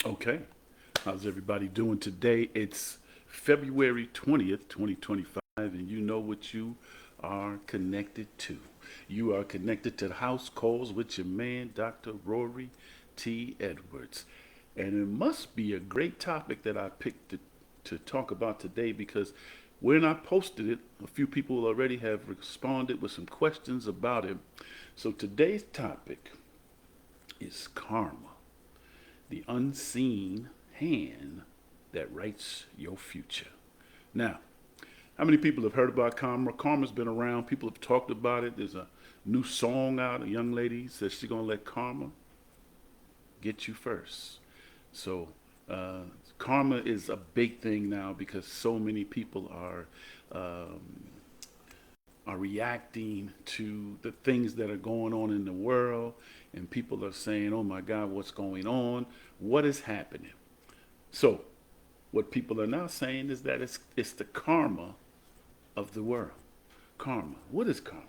Okay. How's everybody doing today? It's February 20th, 2025, and you know what you are connected to. You are connected to the house calls with your man, Dr. Rory T. Edwards. And it must be a great topic that I picked to talk about today because when I posted it, a few people already have responded with some questions about it. So today's topic is karma, the unseen hand that writes your future. Now, how many people have heard about karma? Karma's been around. People have talked about it. There's a new song out. A young lady says she's gonna let karma get you first. So, uh, karma is a big thing now because so many people um, are reacting to the things that are going on in the world, and people are saying, "Oh my God, what's going on? What is happening?" So, what people are now saying is that it's the karma of the world. Karma. What is karma?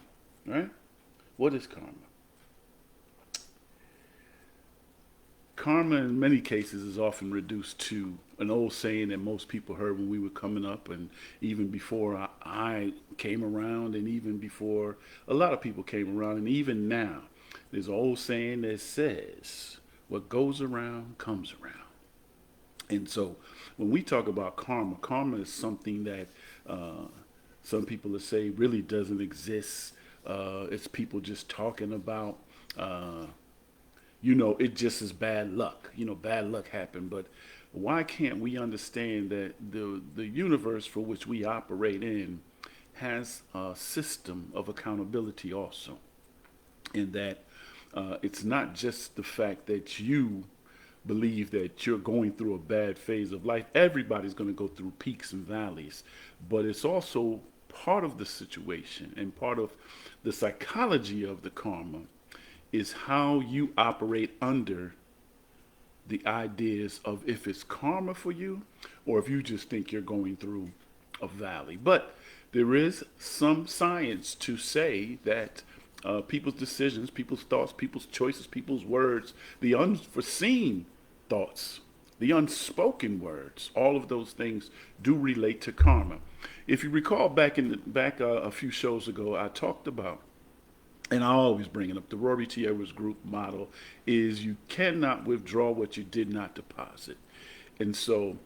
Right? What is karma? Karma, in many cases, is often reduced to an old saying that most people heard when we were coming up, and even before I came around, and even before a lot of people came around, and even now, there's an old saying that says, "What goes around comes around." And so, when we talk about karma, karma is something that uh, some people will say really doesn't exist. It's people just talking about. Uh, it just is bad luck. Bad luck happened. But why can't we understand that the universe for which we operate in has a system of accountability also, and that it's not just the fact that you believe that you're going through a bad phase of life. Everybody's going to go through peaks and valleys, but it's also part of the situation and part of the psychology of the karma is how you operate under the ideas of if it's karma for you or if you just think you're going through a valley. But there is some science to say that people's decisions, people's thoughts, people's choices, people's words, the unforeseen thoughts, the unspoken words, all of those things do relate to karma. If you recall back a few shows ago, I talked about, and I always bring it up, the Rory T. Edwards group model is you cannot withdraw what you did not deposit. And so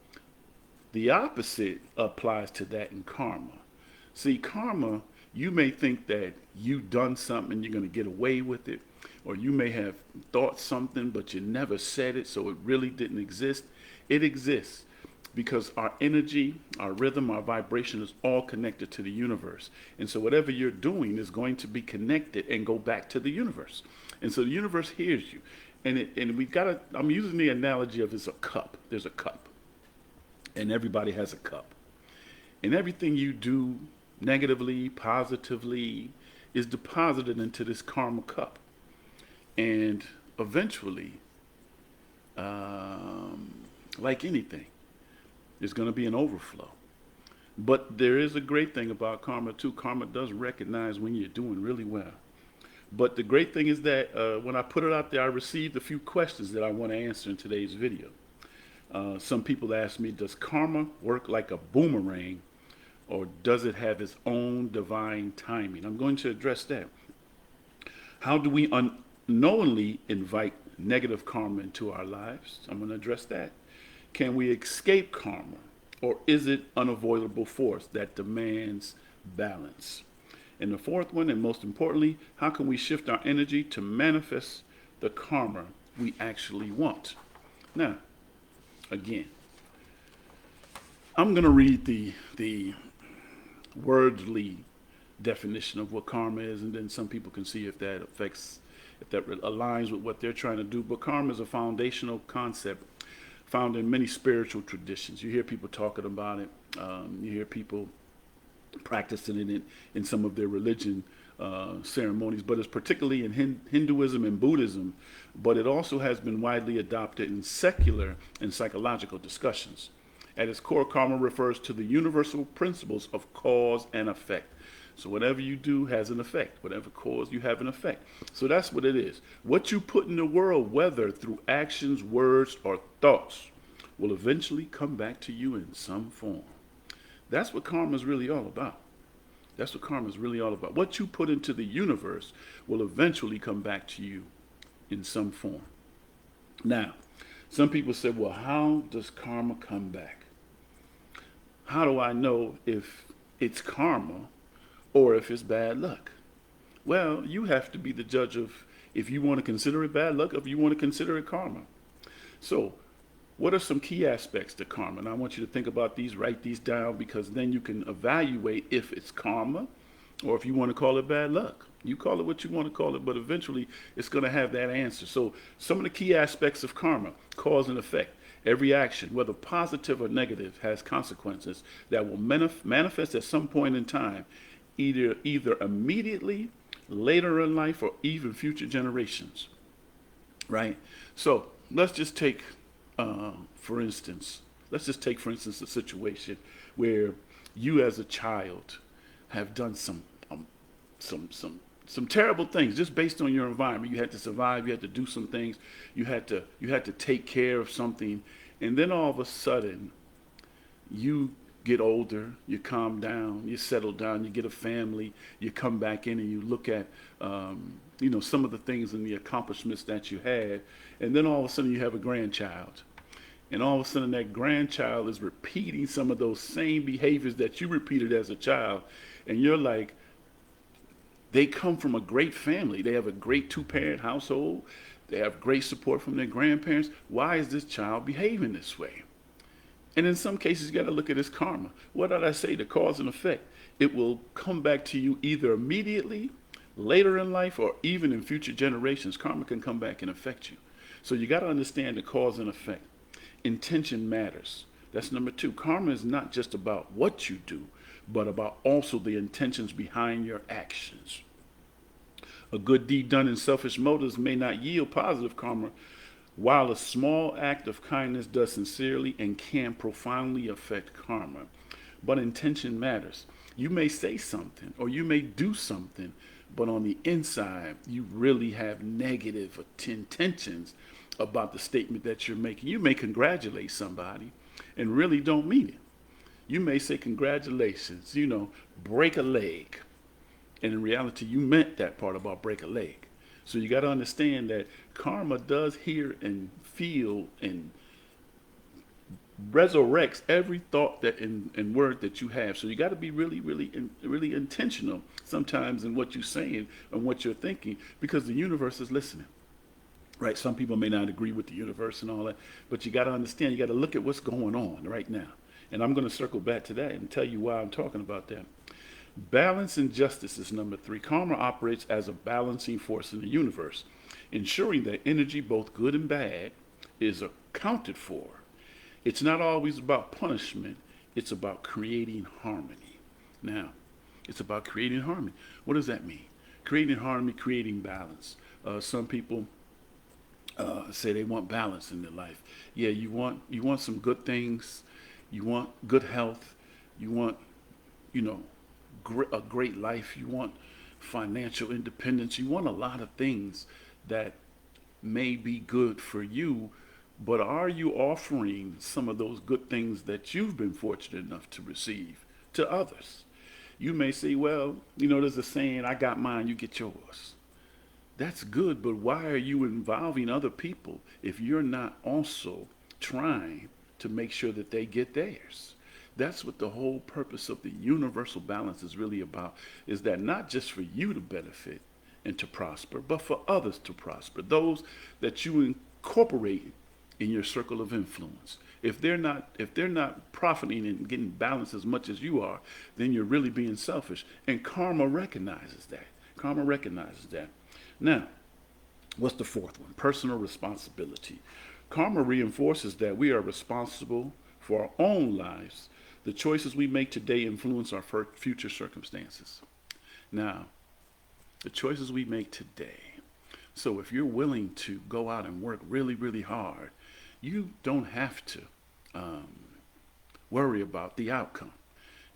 the opposite applies to that in karma. See, karma, you may think that you've done something and you're going to get away with it, or you may have thought something but you never said it, so it really didn't exist. It exists because our energy, our rhythm, our vibration is all connected to the universe. And so whatever you're doing is going to be connected and go back to the universe. And so the universe hears you. And we've got to, I'm using the analogy of it's a cup. There's a cup, and everybody has a cup. And everything you do negatively, positively, is deposited into this karma cup. And eventually, um, like anything, there's going to be an overflow. But there is a great thing about karma too. Karma does recognize when you're doing really well. But the great thing is that when I put it out there, I received a few questions that I want to answer in today's video. Some people ask me, does karma work like a boomerang or does it have its own divine timing? I'm going to address that. How do we unknowingly invite negative karma into our lives? I'm going to address that. Can we escape karma, or is it unavoidable force that demands balance? And the fourth one, and most importantly, how can we shift our energy to manifest the karma we actually want? Now, again, I'm going to read the wordly definition of what karma is, and then some people can see if that aligns with what they're trying to do. But karma is a foundational concept found in many spiritual traditions. You hear people talking about it. You hear people practicing it in some of their religion ceremonies, but it's particularly in Hinduism and Buddhism. But it also has been widely adopted in secular and psychological discussions. At its core, karma refers to the universal principles of cause and effect. So whatever you do has an effect. Whatever cause you have an effect. So that's what it is. What you put in the world, whether through actions, words, or thoughts, will eventually come back to you in some form. That's what karma is really all about. That's what karma is really all about. What you put into the universe will eventually come back to you in some form. Now, some people say, well, how does karma come back? How do I know if it's karma or if it's bad luck? Well, you have to be the judge of if you want to consider it bad luck or if you want to consider it karma. So, what are some key aspects to karma? And I want you to think about these, write these down, because then you can evaluate if it's karma or if you want to call it bad luck. You call it what you want to call it, but eventually it's going to have that answer. So some of the key aspects of karma, cause and effect. Every action, whether positive or negative, has consequences that will manifest at some point in time, either immediately, later in life, or even future generations. Right? So let's just take, for instance, a situation where you as a child have done some some terrible things just based on your environment. You had to survive. You had to do some things. You had to take care of something, and then all of a sudden, you get older. You calm down. You settle down. You get a family. You come back in and you look at some of the things and the accomplishments that you had, and then all of a sudden you have a grandchild. And all of a sudden, that grandchild is repeating some of those same behaviors that you repeated as a child. And you're like, they come from a great family. They have a great two-parent household. They have great support from their grandparents. Why is this child behaving this way? And in some cases, you got to look at his karma. What did I say? The cause and effect. It will come back to you either immediately, later in life, or even in future generations. Karma can come back and affect you. So you got to understand the cause and effect. Intention matters. That's number two. Karma is not just about what you do, but about also the intentions behind your actions. A good deed done in selfish motives may not yield positive karma, while a small act of kindness does sincerely and can profoundly affect karma. But intention matters. You may say something or you may do something, but on the inside, you really have negative intentions about the statement that you're making. You may congratulate somebody and really don't mean it. You may say congratulations, break a leg. And in reality, you meant that part about break a leg. So you got to understand that karma does hear and feel and resurrects every thought that and word that you have. So you got to be really, really, really intentional sometimes in what you're saying and what you're thinking, because the universe is listening. Right? Some people may not agree with the universe and all that, but you got to understand, you got to look at what's going on right now. And I'm going to circle back to that and tell you why I'm talking about that. Balance and justice is number three. Karma operates as a balancing force in the universe, ensuring that energy, both good and bad, is accounted for. It's not always about punishment. It's about creating harmony. Now, it's about creating harmony. What does that mean? Creating harmony, creating balance. Some people say they want balance in their life. Yeah, you want some good things. You want good health. You want, a great life. You want financial independence. You want a lot of things that may be good for you, but are you offering some of those good things that you've been fortunate enough to receive to others? You may say, well, there's a saying, I got mine, you get yours. That's good, but why are you involving other people if you're not also trying to make sure that they get theirs? That's what the whole purpose of the universal balance is really about, is that not just for you to benefit and to prosper, but for others to prosper, those that you incorporate in your circle of influence. If they're not profiting and getting balance as much as you are, then you're really being selfish. And karma recognizes that. Karma recognizes that. Now, what's the fourth one? Personal responsibility. Karma reinforces that we are responsible for our own lives. The choices we make today influence our future circumstances. Now, the choices we make today. So if you're willing to go out and work really, really hard, you don't have to worry about the outcome.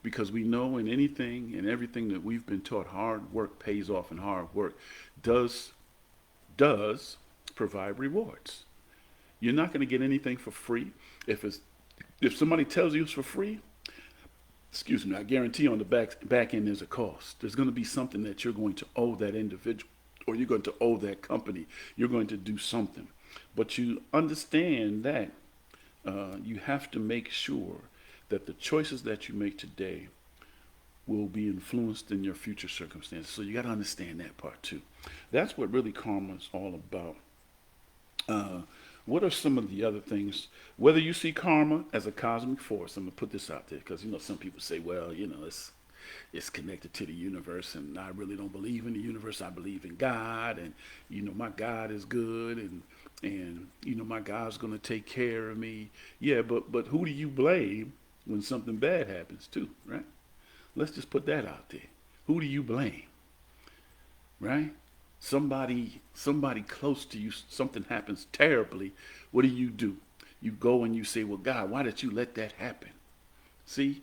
because we know in anything and everything that we've been taught, hard work pays off, and hard work does does provide rewards. You're not going to get anything for free. If somebody tells you it's for free, excuse me, I guarantee on the back end there's a cost. There's going to be something that you're going to owe that individual, or you're going to owe that company. You're going to do something, but you understand that you have to make sure that the choices that you make today will be influenced in your future circumstances. So you got to understand that part too. That's what really karma is all about. Uh, what are some of the other things? Whether you see karma as a cosmic force, I'm gonna put this out there because some people say, well, it's connected to the universe, and I really don't believe in the universe. I believe in God, and my God is good, and my God's gonna take care of me. Yeah, but who do you blame when something bad happens too, right? Let's just put that out there. Who do you blame, right? Somebody close to you, something happens terribly. What do? You go and you say, well, God, why did you let that happen? See?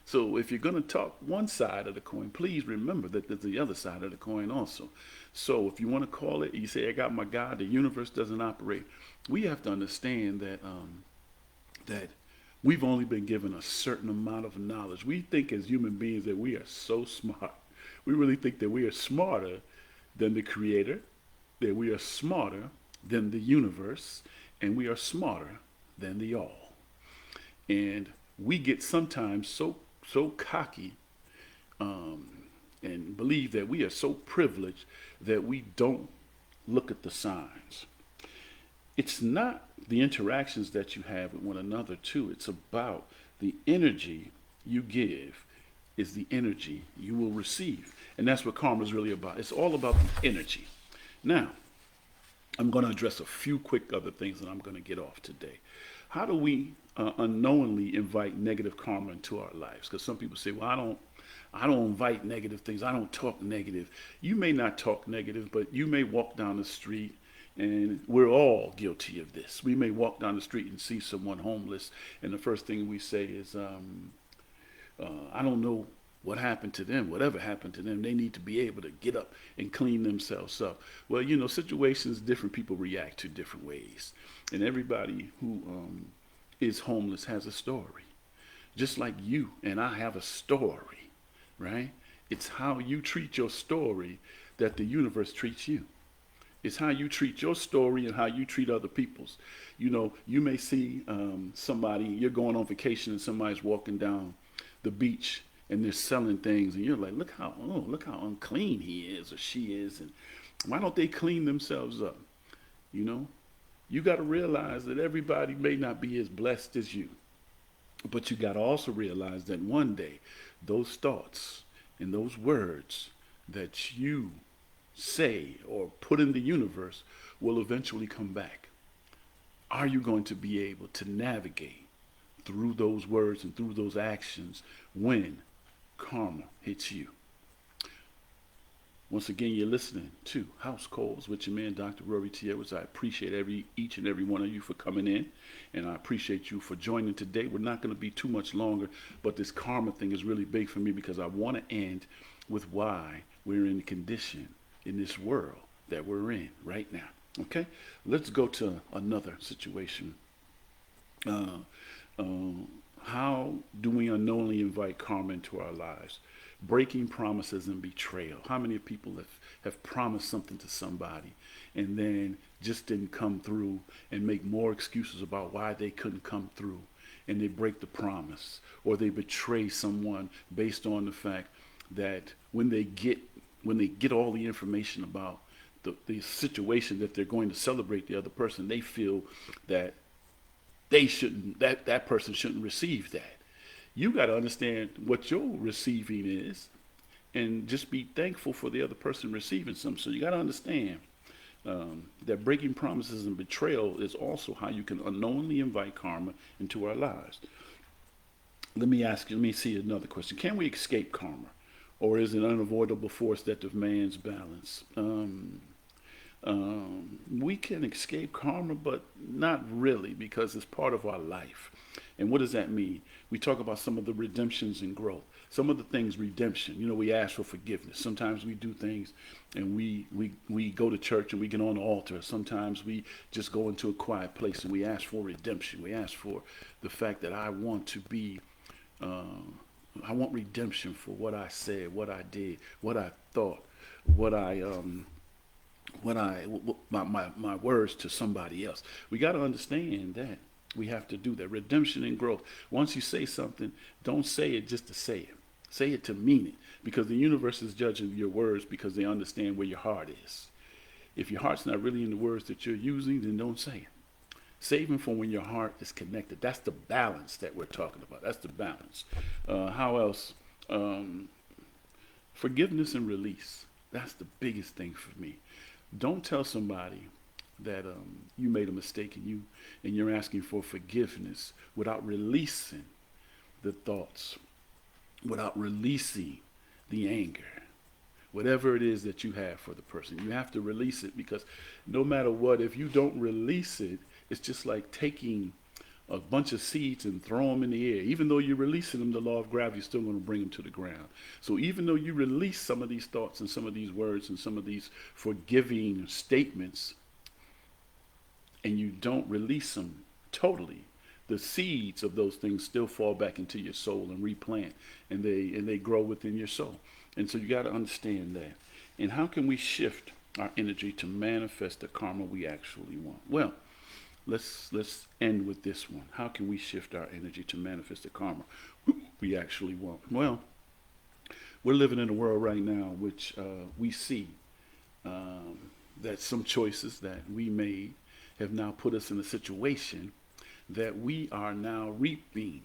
So if you're going to talk one side of the coin, please remember that there's the other side of the coin also. So if you want to call it, you say, I got my God, the universe doesn't operate. We have to understand that we've only been given a certain amount of knowledge. We think as human beings that we are so smart. We really think that we are smarter than the creator, that we are smarter than the universe, and we are smarter than the all. And we get sometimes so cocky, um, and believe that we are so privileged that we don't look at the signs. It's not the interactions that you have with one another too. It's about the energy you give is the energy you will receive. And that's what karma is really about. It's all about the energy. Now, I'm going to address a few quick other things and I'm going to get off today. How do we unknowingly invite negative karma into our lives? Because some people say, well, I don't invite negative things. I don't talk negative. You may not talk negative, but you may walk down the street, and we're all guilty of this. We may walk down the street and see someone homeless, and the first thing we say is, I don't know what happened to them. Whatever happened to them, they need to be able to get up and clean themselves up. Well, situations, different people react to different ways. And everybody who is homeless has a story. Just like you and I have a story, right? It's how you treat your story that the universe treats you. It's how you treat your story and how you treat other people's. You may see somebody, you're going on vacation and somebody's walking down the beach and they're selling things, and you're like, look how unclean he is or she is, and why don't they clean themselves up? You know, you got to realize that everybody may not be as blessed as you, but you got to also realize that one day those thoughts and those words that you say or put in the universe will eventually come back. Are you going to be able to navigate through those words and through those actions when karma hits you? Once again, you're listening to House Calls with your man, Dr. Rory T. Edwards. I appreciate each and every one of you for coming in, and I appreciate you for joining today. We're not going to be too much longer, but this karma thing is really big for me because I want to end with why we're in the condition in this world that we're in right now. Okay, let's go to another situation. Uh, how do we unknowingly invite karma into our lives? Breaking promises and betrayal. How many people have promised something to somebody and then just didn't come through and make more excuses about why they couldn't come through, and they break the promise, or they betray someone based on the fact that when they get all the information about the situation that they're going to celebrate the other person, they feel that that person shouldn't receive that. You got to understand what your receiving is and just be thankful for the other person receiving something. So you got to understand that breaking promises and betrayal is also how you can unknowingly invite karma into our lives. Let me see another question. Can we escape karma? Or is it an unavoidable force that demands balance? We can escape karma, but not really, because it's part of our life. And what does that mean? We talk about some of the redemptions and growth. Some of the things, redemption. We ask for forgiveness. Sometimes we do things and we go to church and we get on the altar. Sometimes we just go into a quiet place and we ask for redemption. We ask for the fact that uh, I want redemption for what I said, what I did, what I thought, what I my words to somebody else. We got to understand that we have to do that. Redemption and growth. Once you say something, don't say it just to say it. Say it to mean it, because the universe is judging your words because they understand where your heart is. If your heart's not really in the words that you're using, then don't say it. Save them for when your heart is connected. That's the balance that we're talking about. That's the balance. How else? Um, Forgiveness and release. That's the biggest thing for me. Don't tell somebody that you made a mistake and you're asking for forgiveness without releasing the thoughts, without releasing the anger, whatever it is that you have for the person. You have to release it, because no matter what, if you don't release it, it's just like taking a bunch of seeds and throw them in the air. Even though you're releasing them, the law of gravity is still going to bring them to the ground. So even though you release some of these thoughts and some of these words and some of these forgiving statements, and you don't release them totally, the seeds of those things still fall back into your soul and replant, and they grow within your soul. And so you got to understand that. And how can we shift our energy to manifest the karma we actually want? Well, let's end with this one. How can we shift our energy to manifest the karma we actually want? Well, we're living in a world right now which we see that some choices that we made have now put us in a situation that we are now reaping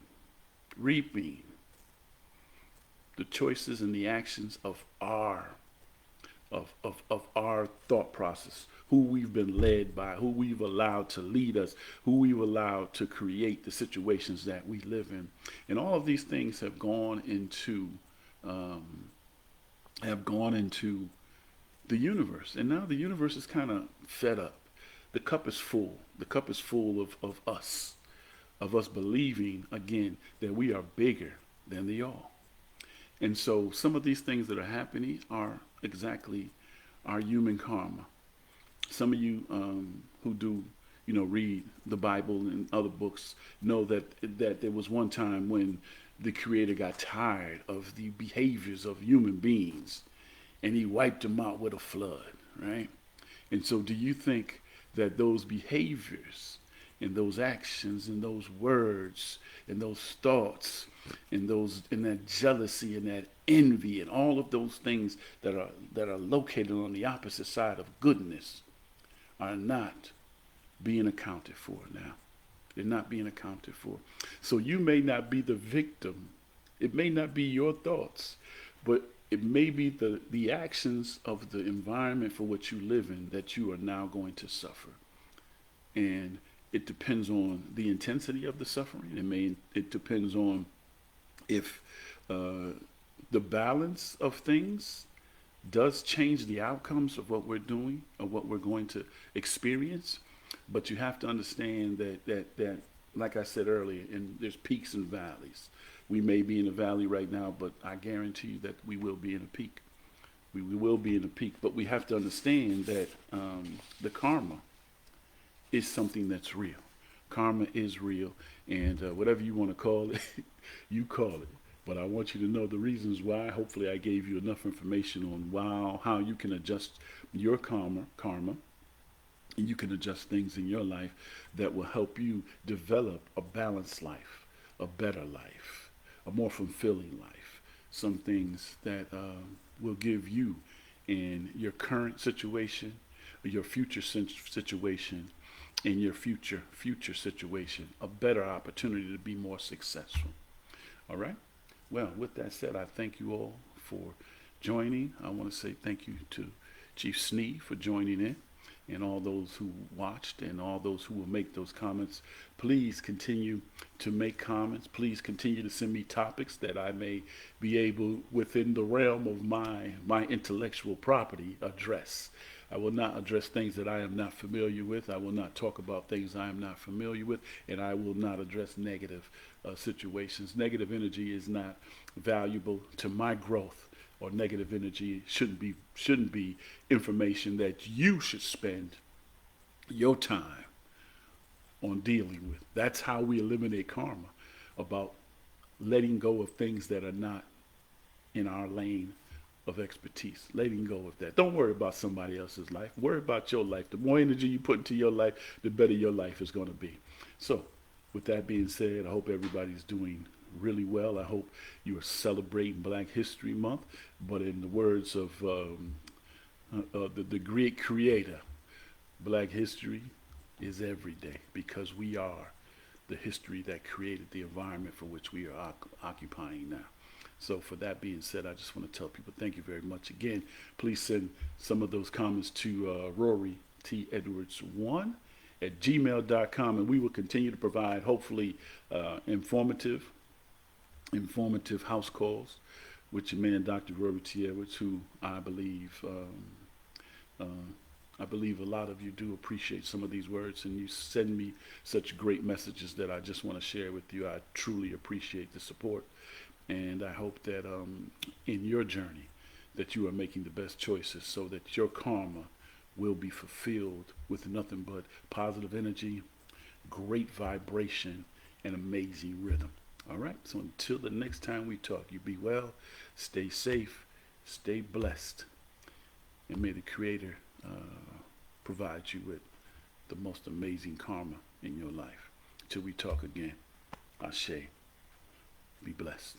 the choices and the actions of our thought process, who we've been led by, who we've allowed to lead us, who we've allowed to create the situations that we live in. And all of these things um, have gone into the universe. And now the universe is kind of fed up. The cup is full. The cup is full of us believing again that we are bigger than the all. And so some of these things that are happening are exactly our human karma. Some of you who do, read the Bible and other books know that there was one time when the Creator got tired of the behaviors of human beings, and He wiped them out with a flood, right? And so, do you think that those behaviors and those actions and those words and those thoughts and that jealousy and that envy and all of those things that are located on the opposite side of goodness are not being accounted for now? They're not being accounted for. So you may not be the victim. It may not be your thoughts, but it may be the actions of the environment for which you live in that you are now going to suffer. And it depends on the intensity of the suffering. It depends on if the balance of things does change the outcomes of what we're doing or what we're going to experience. But you have to understand that like I said earlier, and there's peaks and valleys. We may be in a valley right now, but I guarantee you that we will be in a peak. We will be in a peak, but we have to understand that the karma is something that's real. Karma is real, and whatever you want to call it, you call it. But I want you to know the reasons why. Hopefully, I gave you enough information on how you can adjust your karma, and you can adjust things in your life that will help you develop a balanced life, a better life, a more fulfilling life. Some things that will give you in your current situation, your future situation, in your future situation, a better opportunity to be more successful. All right? Well, with that said, I thank you all for joining. I want to say thank you to Chief Snee for joining in, and all those who watched and all those who will make those comments. Please continue to make comments. Please continue to send me topics that I may be able, within the realm of my intellectual property, address. I will not address things that I am not familiar with. I will not talk about things I am not familiar with, and I will not address negative situations. Negative energy is not valuable to my growth, or negative energy shouldn't be information that you should spend your time on dealing with. That's how we eliminate karma, about letting go of things that are not in our lane of expertise. Letting go of that. Don't worry about somebody else's life. Worry about your life. The more energy you put into your life, the better your life is going to be. So, with that being said, I hope everybody's doing really well. I hope you are celebrating Black History Month. But in the words of the great creator, Black history is every day, because we are the history that created the environment for which we are occupying now. So, for that being said, I just want to tell people thank you very much again. Please send some of those comments to Rory T. Edwards 1 at gmail.com, and we will continue to provide, hopefully, informative house calls with your man, Dr. Rory T. Edwards, who I believe a lot of you do appreciate some of these words, and you send me such great messages that I just want to share with you. I truly appreciate the support, and I hope that in your journey that you are making the best choices so that your karma will be fulfilled with nothing but positive energy, great vibration, and amazing rhythm. All right, so until the next time we talk, you be well, stay safe, stay blessed, and may the Creator provide you with the most amazing karma in your life. Till we talk again, Ashe, be blessed.